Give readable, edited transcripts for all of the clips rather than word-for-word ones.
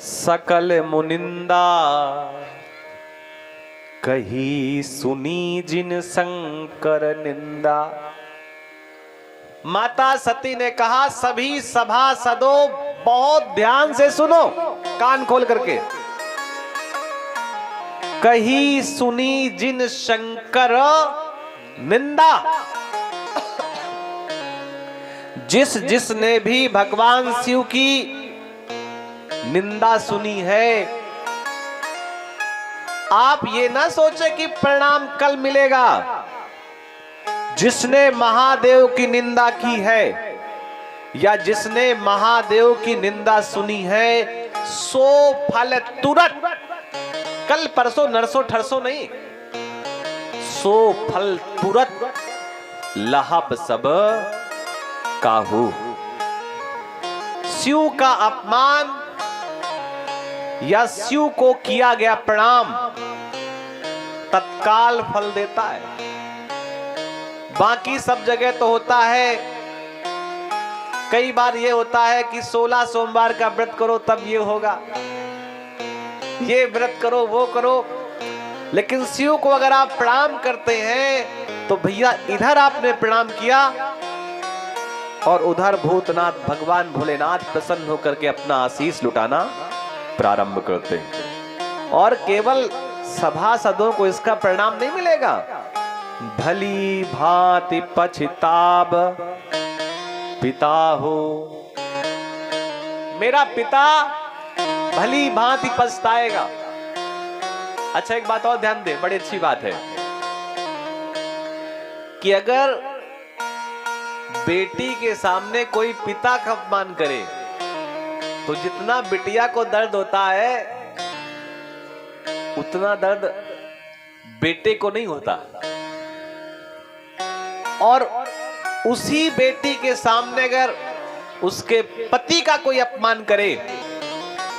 सकल मुनिंदा कही सुनी जिन शंकर निंदा। माता सती ने कहा सभी सभासदों बहुत ध्यान से सुनो, कान खोल करके। कही सुनी जिन शंकर निंदा, जिस जिसने भी भगवान शिव की निंदा सुनी है, आप ये ना सोचे कि परिणाम कल मिलेगा। जिसने महादेव की निंदा की है या जिसने महादेव की निंदा सुनी है, सो फल तुरंत, कल परसों नरसों ठरसों नहीं, सो फल तुरंत लहब सब काहू। शिव का अपमान या शिव को किया गया प्रणाम तत्काल फल देता है। बाकी सब जगह तो होता है, कई बार ये होता है कि 16 सोमवार का व्रत करो तब ये होगा, ये व्रत करो वो करो। लेकिन शिव को अगर आप प्रणाम करते हैं तो भैया इधर आपने प्रणाम किया और उधर भूतनाथ भगवान भोलेनाथ प्रसन्न होकर के अपना आशीष लुटाना प्रारंभ करते हैं। और केवल सभासदों को इसका परिणाम नहीं मिलेगा, भली भांति पछताब पिता हो। मेरा पिता भली भांति पछताएगा। अच्छा एक बात और ध्यान दे, बड़ी अच्छी बात है कि अगर बेटी के सामने कोई पिता का अपमान करे तो जितना बिटिया को दर्द होता है उतना दर्द बेटे को नहीं होता। और उसी बेटी के सामने अगर उसके पति का कोई अपमान करे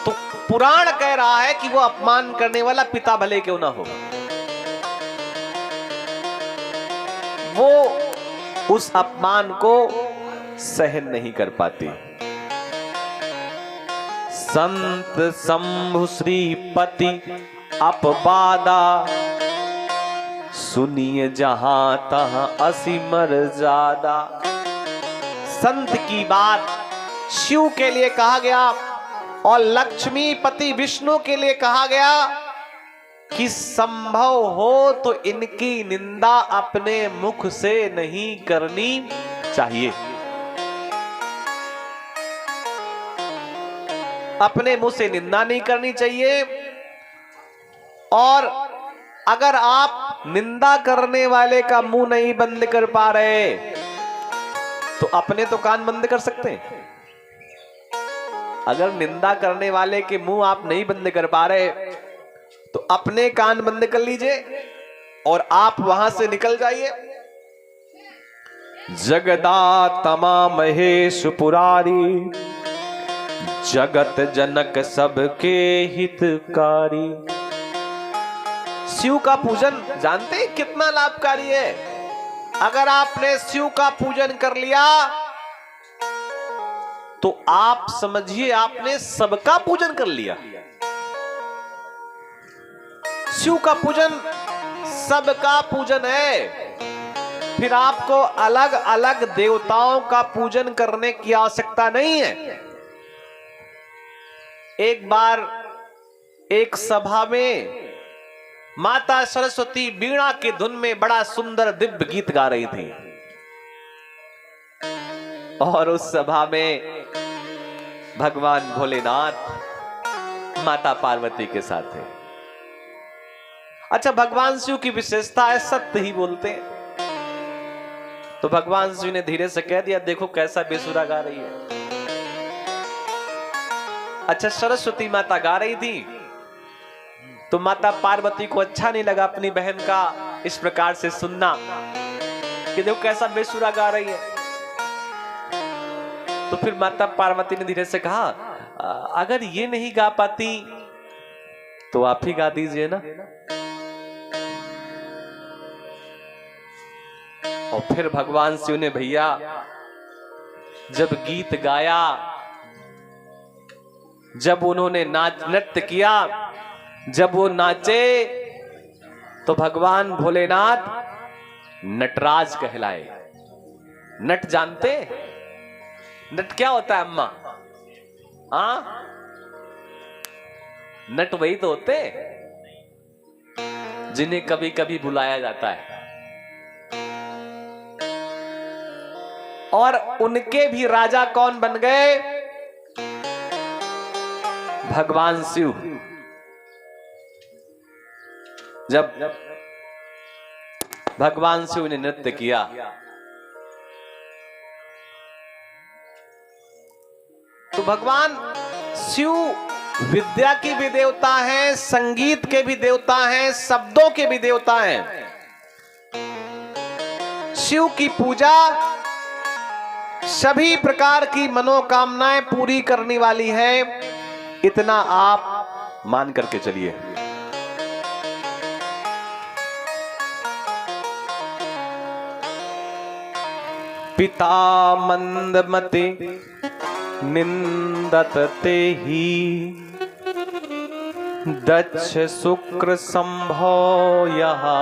तो पुराण कह रहा है कि वो अपमान करने वाला पिता भले क्यों ना हो, वो उस अपमान को सहन नहीं कर पाती। संत शंभु श्रीपति अपवादा, सुनिए जहां तहां असीमर ज्यादा। संत की बात शिव के लिए कहा गया और लक्ष्मीपति विष्णु के लिए कहा गया कि संभव हो तो इनकी निंदा अपने मुख से नहीं करनी चाहिए। अपने मुंह से निंदा नहीं करनी चाहिए। और अगर आप निंदा करने वाले का मुंह नहीं बंद कर पा रहे तो अपने तो कान बंद कर सकते हैं। अगर निंदा करने वाले के मुंह आप नहीं बंद कर पा रहे तो अपने कान बंद कर लीजिए और आप वहां से निकल जाइए। जगदात्मा महेश पुरारी, जगत जनक सबके हितकारी। शिव का पूजन जानते हैं कितना लाभकारी है। अगर आपने शिव का पूजन कर लिया तो आप समझिए आपने सबका पूजन कर लिया। शिव का पूजन सबका पूजन है। फिर आपको अलग अलग देवताओं का पूजन करने की आवश्यकता नहीं है। एक बार एक सभा में माता सरस्वती वीणा के धुन में बड़ा सुंदर दिव्य गीत गा रही थी और उस सभा में भगवान भोलेनाथ माता पार्वती के साथ थे। अच्छा भगवान शिव की विशेषता है सत्य ही बोलते हैं। तो भगवान शिव ने धीरे से कह दिया देखो कैसा बेसुरा गा रही है। अच्छा सरस्वती माता गा रही थी तो माता पार्वती को अच्छा नहीं लगा अपनी बहन का इस प्रकार से सुनना कि देखो कैसा बेसुरा गा रही है। तो फिर माता पार्वती ने धीरे से कहा अगर ये नहीं गा पाती तो आप ही गा दीजिए ना। और फिर भगवान शिव ने भैया जब गीत गाया जब उन्होंने नृत्य किया, जब वो नाचे तो भगवान भोलेनाथ नटराज कहलाए। नट जानते? नट क्या होता है अम्मा? हाँ, नट वही तो होते जिन्हें कभी कभी बुलाया जाता है। और उनके भी राजा कौन बन गए? भगवान शिव। जब भगवान शिव ने नृत्य किया तो भगवान शिव विद्या की भी देवता हैं, संगीत के भी देवता हैं, शब्दों के भी देवता हैं। शिव की पूजा सभी प्रकार की मनोकामनाएं पूरी करने वाली है, इतना आप मान करके चलिए। पिता मंदमते निंदत ते ही दक्ष शुक्र संभव यहा।